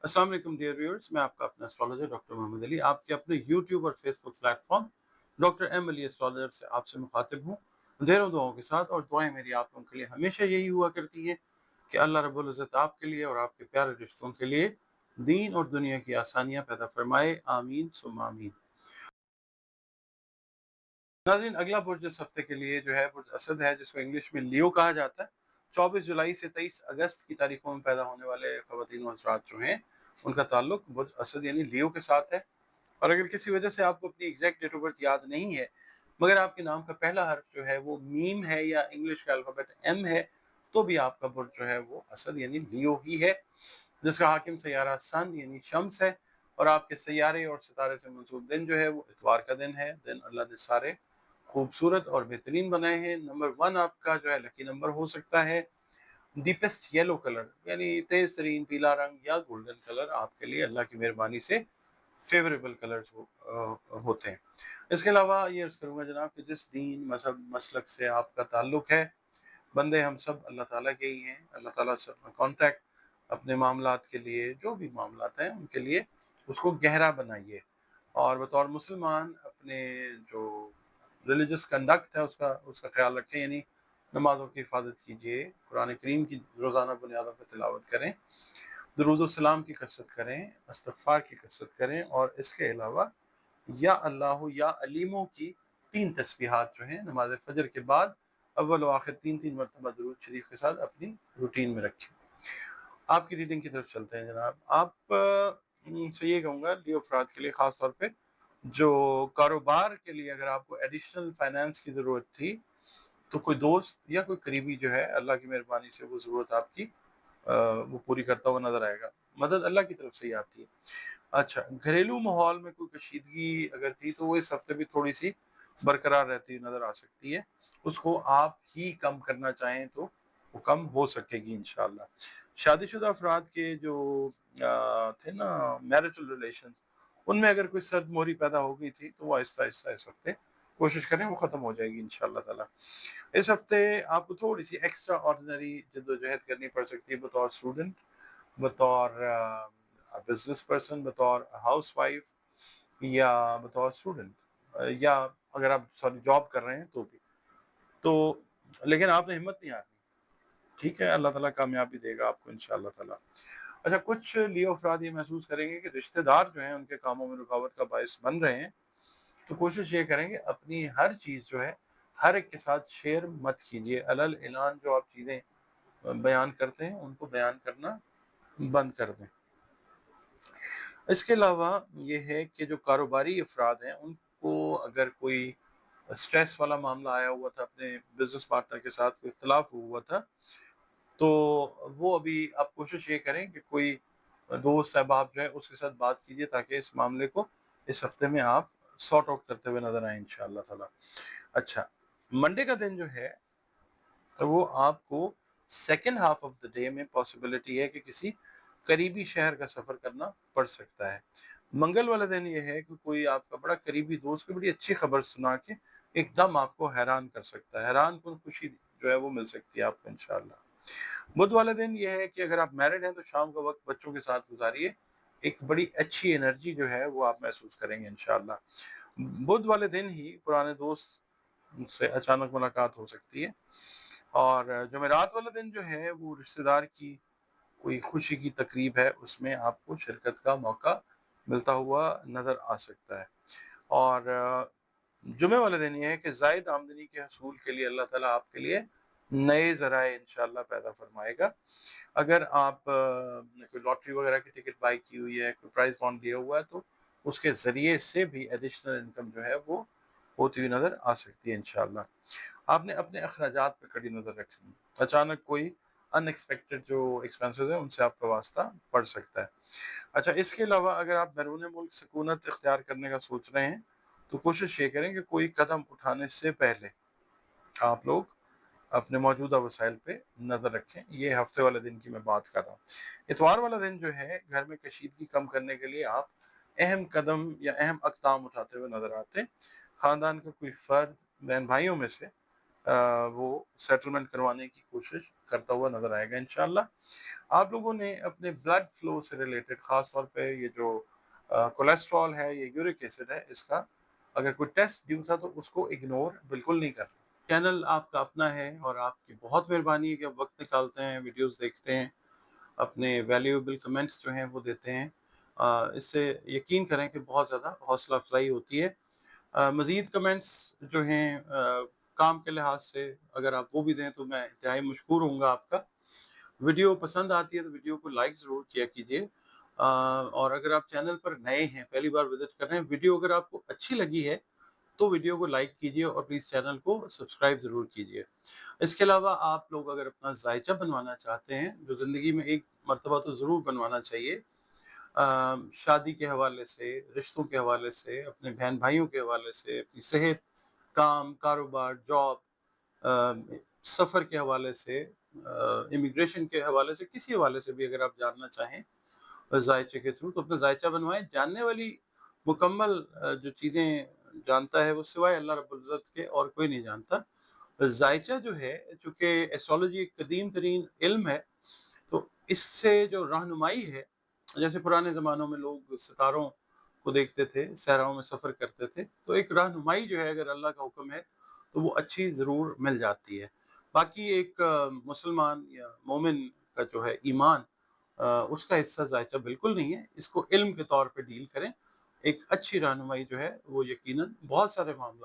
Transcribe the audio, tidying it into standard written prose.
अस्सलाम वालेकुम dear viewers, मैं आपका अपना एस्ट्रोलॉजर डॉक्टर मोहम्मद अली आपके अपने यूट्यूब और Facebook platform doctor M Ali astrologer से आपसे मुखातिब हूँ ढेरों दुआओं के साथ। और दुआएं मेरी आप लोगों के लिए हमेशा यही हुआ करती है कि अल्लाह रब्बुल इज़्ज़त आपके लिए और आपके प्यारे रिश्तों के लिए दीन और दुनिया की आसानियाँ पैदा फरमाए, आमीन सुम्मा आमीन। नाज़रीन, अगला बुर्ज इस हफ्ते के लिए जो है बुर्ज असद है, जिसको इंग्लिश में लियो कहा जाता है। 24 जुलाई से 23 अगस्त की तारीखों में पैदा होने वाले ख़वातीन और हज़रात जो हैं, उनका ताल्लुक बुर्ज असद यानी लियो के साथ है। और अगर किसी वजह से आपको अपनी एग्जैक्ट डेट ऑफ बर्थ याद नहीं है, मगर आपके नाम का पहला हर्फ जो है वो मीम है या इंग्लिश का अल्फ़ाबेट एम है, तो भी आपका बुर्ज जो है वो असद यानी लियो ही है, जिसका हाकिम सैयारा सन यानी शम्स है। और आपके सैयारे और सितारे से मंसूब दिन जो है वो इतवार का दिन है। दिन अल्लाह ने सारे खूबसूरत और बेहतरीन बनाए हैं। नंबर 1 आपका जो है लकी नंबर हो सकता है डीपेस्ट येलो कलर, यानी तेज तरीन पीला रंग या गोल्डन कलर आपके लिए अल्लाह की मेहरबानी से फेवरेबल कलर्स होते हैं। इसके अलावा ये अर्ज़ करूँगा जनाब कि जिस दीन मजहब मसलक से आपका ताल्लुक़ है, बंदे हम सब अल्लाह ताला के ही हैं। अल्लाह ताला से अपना कॉन्टैक्ट अपने मामलात के लिए, जो भी मामलात हैं उनके लिए, उसको गहरा बनाइए। और बतौर मुसलमान अपने जो रिलीजियस कंडक्ट है उसका उसका ख्याल रखें, यानी नमाज़ों की हिफाजत कीजिए, कुरान करीम की रोज़ाना बुनियादों पर तिलावत करें, दुरूद सलाम की कसरत करें, इस्तग़फ़ार की कसरत करें। और इसके अलावा या अल्लाह या अलीमों की 3 तस्बीहात जो हैं नमाज फ़जर के बाद अव्वल व आखिर 3-3 मरतबा दुरूद शरीफ के साथ अपनी रूटीन में रखें। आपकी रीडिंग की तरफ चलते हैं जनाब। आप से ये कहूँगा लियो अफराद के लिए ख़ास तौर पे जो कारोबार के लिए अगर आपको एडिशनल फाइनेंस की ज़रूरत थी, तो कोई दोस्त या कोई करीबी जो है अल्लाह की मेहरबानी से वो ज़रूरत आपकी वो पूरी करता हुआ नज़र आएगा। मदद अल्लाह की तरफ से ही आती है। अच्छा, घरेलू माहौल में कोई कशीदगी अगर थी तो वो इस हफ्ते भी थोड़ी-सी बरकरार रहती हुई नज़र आ सकती है। उसको आप ही कम करना चाहें तो वो कम हो सकेगी इंशाअल्लाह। शादीशुदा अफराद के जो थे ना मैरिटल रिलेशंस, उनमें अगर कोई सर्द-मोहरी पैदा हो गई थी तो वो आहिस्ता-आहिस्ता इस हफ्ते कोशिश करें वो ख़त्म हो जाएगी इंशाअल्लाह ताला। इस हफ्ते आपको थोड़ी-सी एक्स्ट्रा ऑर्डिनरी जद्दोजहद करनी पड़ सकती है बतौर स्टूडेंट, बतौर बिज़नेस पर्सन, बतौर हाउसवाइफ या बतौर स्टूडेंट, या अगर आप सॉरी जॉब कर रहे हैं तो भी। तो लेकिन आपने हिम्मत नहीं हारनी, ठीक है? अल्लाह ताला कामयाबी देगा आपको इंशाअल्लाह ताला। अच्छा, कुछ लियो अफराद ये महसूस करेंगे कि रिश्तेदार जो हैं उनके कामों में रुकावट का बायस बन रहे हैं, तो कोशिश ये करेंगे अपनी हर चीज़ जो है हर एक के साथ शेयर मत कीजिए। अलल ऐलान जो आप चीज़ें बयान करते हैं उनको बयान करना बंद कर दें। इसके अलावा ये है कि जो कारोबारी अफराद हैं उनको अगर कोई स्ट्रेस वाला मामला आया हुआ था, अपने बिज़नेस पार्टनर के साथ कोई इख्तिलाफ़ हुआ था, तो वो अभी आप कोशिश ये करें कि कोई दोस्त अहबाब जो है उसके साथ बात कीजिए ताकि इस मामले को इस हफ्ते में आप सॉर्ट आउट करते हुए नज़र आएँ इंशाअल्लाह ताला। अच्छा, मंडे का दिन जो है तो वो आपको second half of the day में पॉसिबिलिटी है कि किसी करीबी शहर का सफ़र करना पड़ सकता है। मंगल वाला दिन ये है कि कोई आपका बड़ा करीबी दोस्त कोई बड़ी अच्छी खबर सुना के एकदम आपको हैरान कर सकता है। हैरानकुन खुशी जो है वो मिल सकती है आपको इंशाअल्लाह। बुध वाले दिन ये है कि अगर आप मैरिड हैं तो शाम का वक़्त बच्चों के साथ गुज़ारिए। एक बड़ी अच्छी एनर्जी जो है वो आप महसूस करेंगे इंशाअल्लाह। बुध वाले दिन ही पुराने दोस्त से अचानक मुलाकात हो सकती है। और जुमेरात वाला दिन जो है वो रिश्तेदार की कोई खुशी की तकरीब है, उसमें आपको शिरकत का मौका मिलता हुआ नज़र आ सकता है। और जुमे वाले दिन ये है कि ज़ायद आमदनी के हसूल के लिए अल्लाह ताला आपके लिए नए ज़राए इंशाअल्लाह पैदा फरमाएगा। अगर आप ने कोई लॉटरी वगैरह की टिकट बाई की हुई है, कोई प्राइज़ बॉन्ड लिया हुआ है, तो उसके ज़रिए से भी एडिशनल इनकम जो है वो होती हुई नज़र आ सकती है इंशाअल्लाह। आपने अपने अखराजात पे कड़ी नज़र रखनी है। अचानक कोई अनएक्सपेक्टेड जो एक्सपेंसेस हैं उनसे आपका वास्ता पड़ सकता है। अच्छा, इसके अलावा अगर आप बैरून मुल्क सकूनत इख्तियार करने का सोच रहे हैं, तो कोशिश ये करें कि कोई कदम उठाने से पहले आप लोग अपने मौजूदा वसाइल पे नज़र रखें। ये हफ्ते वाले दिन की मैं बात कर रहा हूँ। इतवार वाला दिन जो है घर में कशीदगी कम करने के लिए आप अहम कदम या अहम अक़दाम उठाते हुए नज़र आते हैं। ख़ानदान का कोई फ़र्द बहन भाइयों में से वो सेटलमेंट करवाने की कोशिश करता हुआ नज़र आएगा इंशाल्लाह। आप लोगों ने अपने ब्लड फ्लो से रिलेटेड ख़ास तौर पे ये जो कोलेस्ट्रॉल है, ये यूरिक एसिड है, इसका अगर कोई टेस्ट ड्यू था तो उसको इग्नोर बिल्कुल नहीं करना। चैनल आपका अपना है और आपकी बहुत मेहरबानी है कि आप वक़्त निकालते हैं, वीडियोज़ देखते हैं, अपने वैल्यूएबल कमेंट्स जो हैं वो देते हैं। इससे यकीन करें कि बहुत ज़्यादा हौसला अफ़ज़ाई होती है। मज़ीद कमेंट्स जो हैं काम के लिहाज से अगर आप वो भी दें तो मैं इंतहाई मशकूर होऊँगा आपका। वीडियो पसंद आती है तो वीडियो को लाइक ज़रूर किया कीजिए। और अगर आप चैनल पर नए हैं, पहली बार विज़िट कर रहे हैं, वीडियो अगर आपको अच्छी लगी है तो वीडियो को लाइक कीजिए और प्लीज़ चैनल को सब्सक्राइब ज़रूर कीजिए। इसके अलावा आप लोग अगर अपना ज़ायचा बनवाना चाहते हैं, जो ज़िंदगी में एक मर्तबा तो ज़रूर बनवाना चाहिए, शादी के हवाले से, रिश्तों के हवाले से, अपने बहन-भाइयों के हवाले से, अपनी सेहत, काम, कारोबार, जॉब, सफ़र के हवाले से, इमिग्रेशन के हवाले से, किसी हवाले से भी अगर आप जानना चाहें ज़ायचे के थ्रू तो अपना ज़ायचा बनवाएँ। जानने वाली मुकम्मल जो चीज़ें जानता है वो सिवाय अल्लाह रब्बुल इज़्ज़त के और कोई नहीं जानता। ज़ायचा जो है, चूँकि एस्ट्रोलॉजी एक कदीम तरीन इल्म है, तो इससे जो रहनुमाई है, जैसे पुराने ज़मानों में लोग सितारों को देखते थे, सहराओं में सफ़र करते थे, तो एक रहनुमाई जो है अगर अल्लाह का हुक्म है, तो वो अच्छी ज़रूर मिल जाती है। बाकी एक मुसलमान या मोमिन का जो है ईमान, उसका हिस्सा ज़ायचा बिल्कुल नहीं है। इसको इल्म के तौर पे डील करें। एक अच्छी रहनुमाई जो है वो यकीनन बहुत सारे मामला